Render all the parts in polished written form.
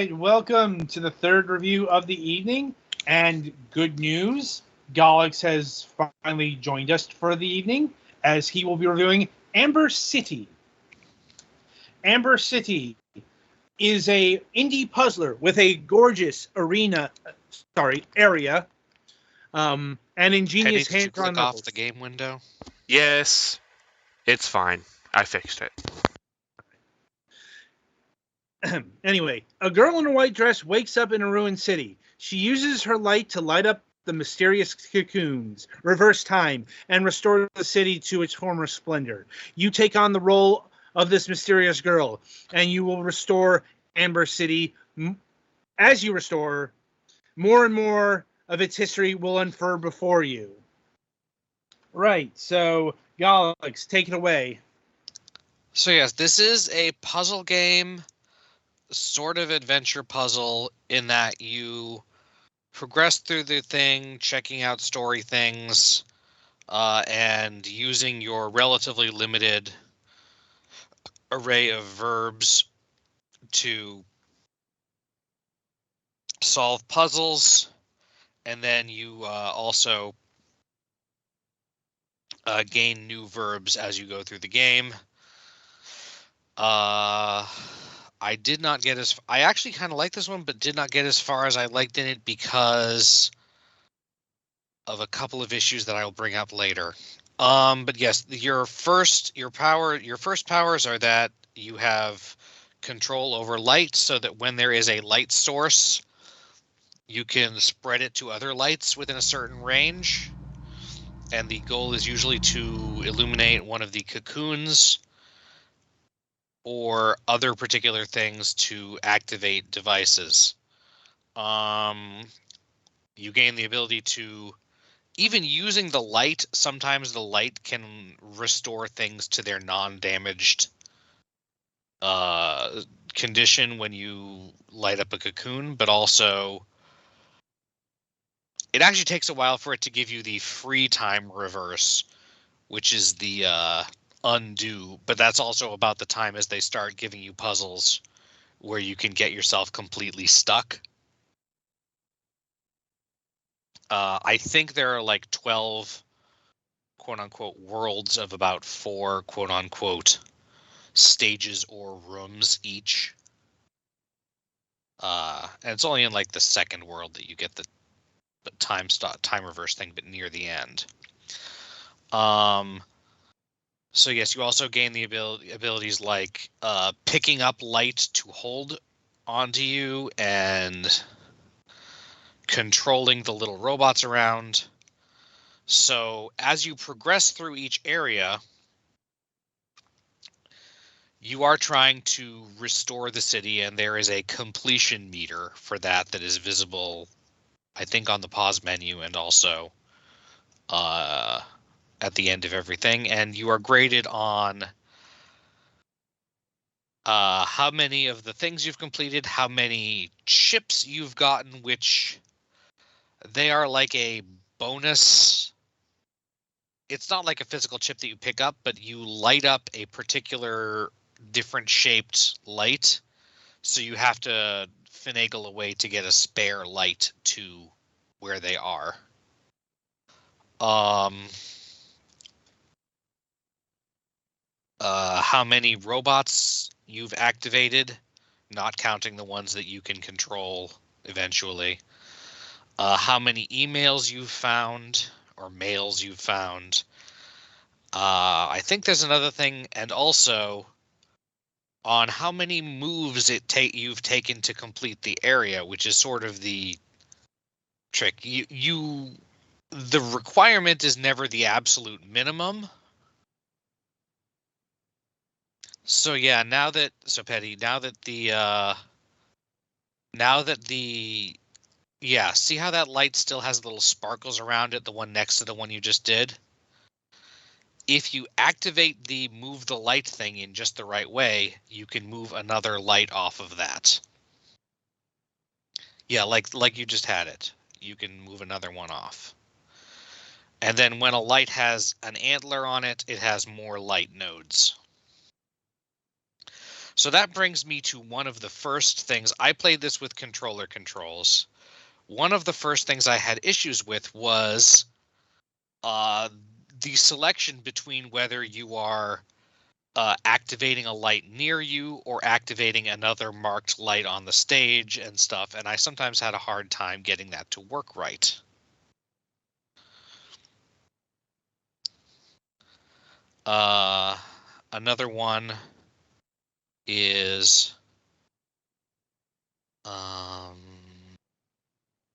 right, welcome to the third review of the evening. And good news, Galax has finally joined us for the evening as he will be reviewing Amber City. Amber City is a indie puzzler with a gorgeous area, and Penny, ingenious did you hand-drawn click off levels. the game window? Yes, it's fine. I fixed it. Anyway, a girl in a white dress wakes up in a ruined city. She uses her light to light up the mysterious cocoons, reverse time, and restore the city to its former splendor. You take on the role of this mysterious girl, and you will restore Amber City. As you restore, more and more of its history will unfurl before you. Right, so Galax, take it away. So yes, this is a puzzle game, sort of adventure puzzle, in that you progress through the thing, checking out story things, and using your relatively limited array of verbs to solve puzzles, and then you also gain new verbs as you go through the game. I did not get as... I actually kind of like this one, but did not get as far as I liked in it because of a couple of issues that I will bring up later. But yes, your first powers are that you have control over light, so that when there is a light source, you can spread it to other lights within a certain range. And the goal is usually to illuminate one of the cocoons or other particular things to activate devices. You gain the ability to, even using the light, sometimes the light can restore things to their non-damaged condition when you light up a cocoon, but also it actually takes a while for it to give you the free time reverse, which is the undo, but that's also about the time as they start giving you puzzles where you can get yourself completely stuck. I think there are like 12 quote-unquote worlds of about 4 quote-unquote stages or rooms each. And it's only in like the second world that you get the time reverse thing, but near the end. So yes, you also gain the abilities like picking up light to hold onto you and controlling the little robots around. So as you progress through each area, you are trying to restore the city, and there is a completion meter for that is visible, I think, on the pause menu and also at the end of everything. And you are graded on how many of the things you've completed, how many chips you've gotten, which they are like a bonus. It's not like a physical chip that you pick up, but you light up a particular different shaped light. So you have to finagle a way to get a spare light to where they are. How many robots you've activated, not counting the ones that you can control eventually. How many emails you've found or mails you've found. I think there's another thing, and also on how many moves you've taken to complete the area, which is sort of the trick. The requirement is never the absolute minimum. So yeah, Petty, see how that light still has little sparkles around it, the one next to the one you just did? If you activate the move the light thing in just the right way, you can move another light off of that. Yeah, like you just had it. You can move another one off. And then when a light has an antler on it, it has more light nodes. So that brings me to one of the first things. I played this with controller controls. One of the first things I had issues with was the selection between whether you are activating a light near you or activating another marked light on the stage and stuff. And I sometimes had a hard time getting that to work right. Another one is,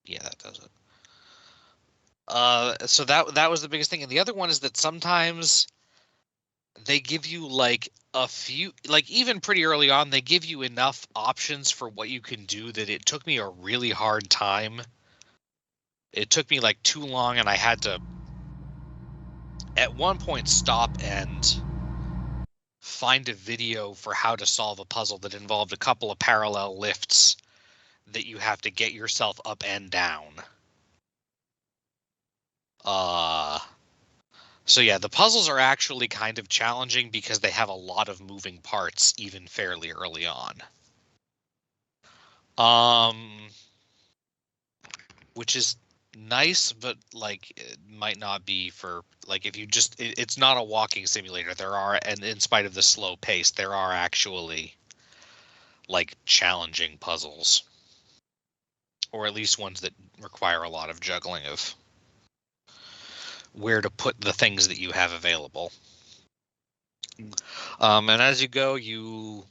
yeah, that does it. So that was the biggest thing. And the other one is that sometimes they give you like a few, like even pretty early on, they give you enough options for what you can do that it took me a really hard time. It took me like too long, and I had to at one point stop and find a video for how to solve a puzzle that involved a couple of parallel lifts that you have to get yourself up and down. So yeah, the puzzles are actually kind of challenging because they have a lot of moving parts even fairly early on. Which is nice, but like it might not be for like if you just it's not a walking simulator. There are, and in spite of the slow pace, there are actually like challenging puzzles, or at least ones that require a lot of juggling of where to put the things that you have available. And as you go, you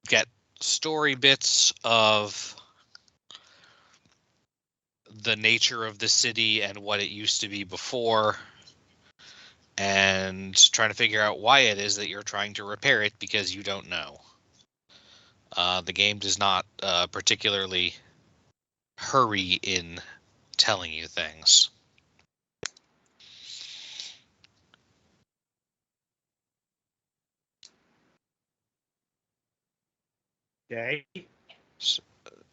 get story bits of the nature of the city and what it used to be before, and trying to figure out why it is that you're trying to repair it because you don't know. The game does not particularly hurry in telling you things. Okay.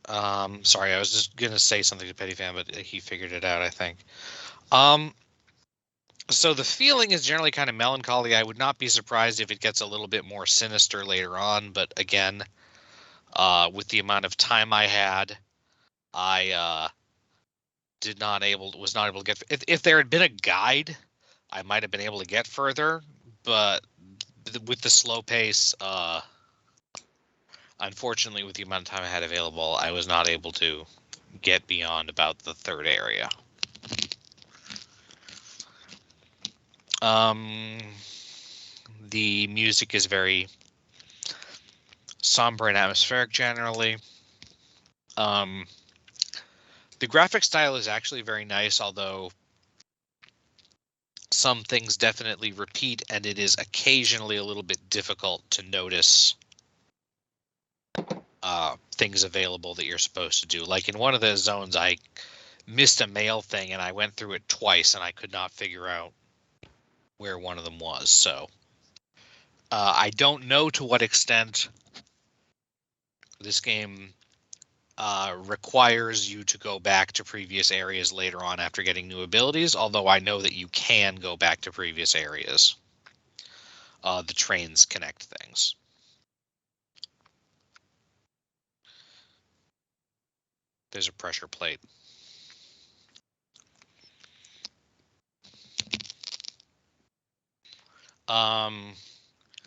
Sorry, I was just gonna say something to Petty Fan, but he figured it out, I think. So the feeling is generally kind of melancholy. I would not be surprised if it gets a little bit more sinister later on, but again, with the amount of time I had, I was not able to get. If there had been a guide, I might have been able to get further, but with the slow pace, unfortunately, with the amount of time I had available, I was not able to get beyond about the third area. The music is very somber and atmospheric generally. The graphic style is actually very nice, although some things definitely repeat, and it is occasionally a little bit difficult to notice things available that you're supposed to do. Like in one of the zones, I missed a mail thing, and I went through it twice, and I could not figure out where one of them was. So I don't know to what extent this game requires you to go back to previous areas later on after getting new abilities, although I know that you can go back to previous areas. The trains connect things. There's a pressure plate.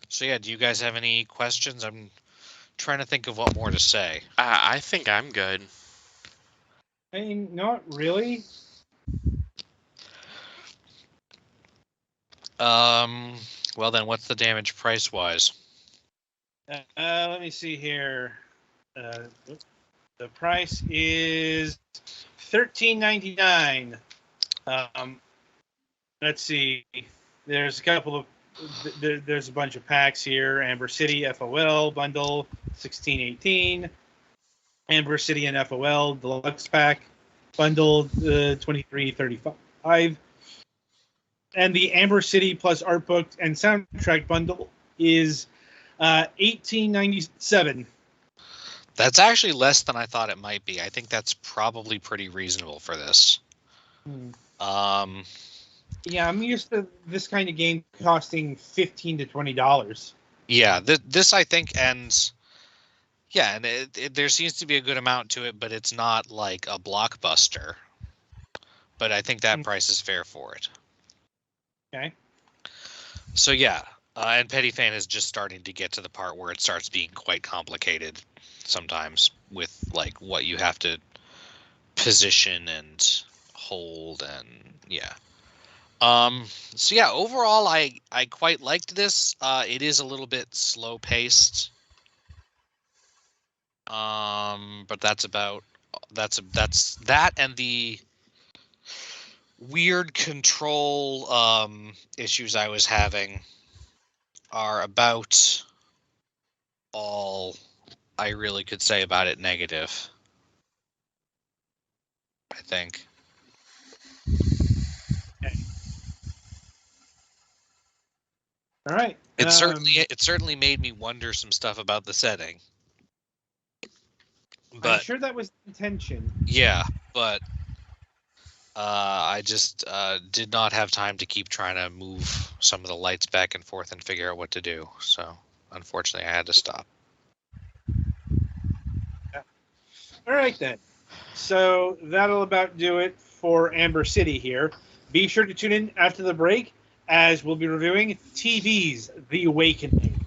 So yeah, do you guys have any questions? I'm trying to think of what more to say. I think I'm good. I mean, not really. Well then, what's the damage price-wise? Let me see here. The price is $13.99. Let's see. There's a couple of there's a bunch of packs here. Amber City FOL bundle 1618. Amber City and FOL deluxe pack bundle 2335. And the Amber City plus art book and soundtrack bundle is $18.97. That's actually less than I thought it might be. I think that's probably pretty reasonable for this. Yeah, I'm used to this kind of game costing $15 to $20. Yeah, this I think ends. Yeah, and there seems to be a good amount to it, but it's not like a blockbuster. But I think that price is fair for it. Okay. So yeah, and Petty Fan is just starting to get to the part where it starts being quite complicated sometimes with like what you have to position and hold and yeah. So yeah, overall I quite liked this. It is a little bit slow paced. But that's that and the weird control issues I was having are about all I really could say about it negative. I think. Okay. All right. It certainly made me wonder some stuff about the setting. I'm But sure that was the intention. yeah, but I just did not have time to keep trying to move some of the lights back and forth and figure out what to do. So unfortunately, I had to stop. All right, then. So that'll about do it for Amber City here. Be sure to tune in after the break as we'll be reviewing TV's The Awakening.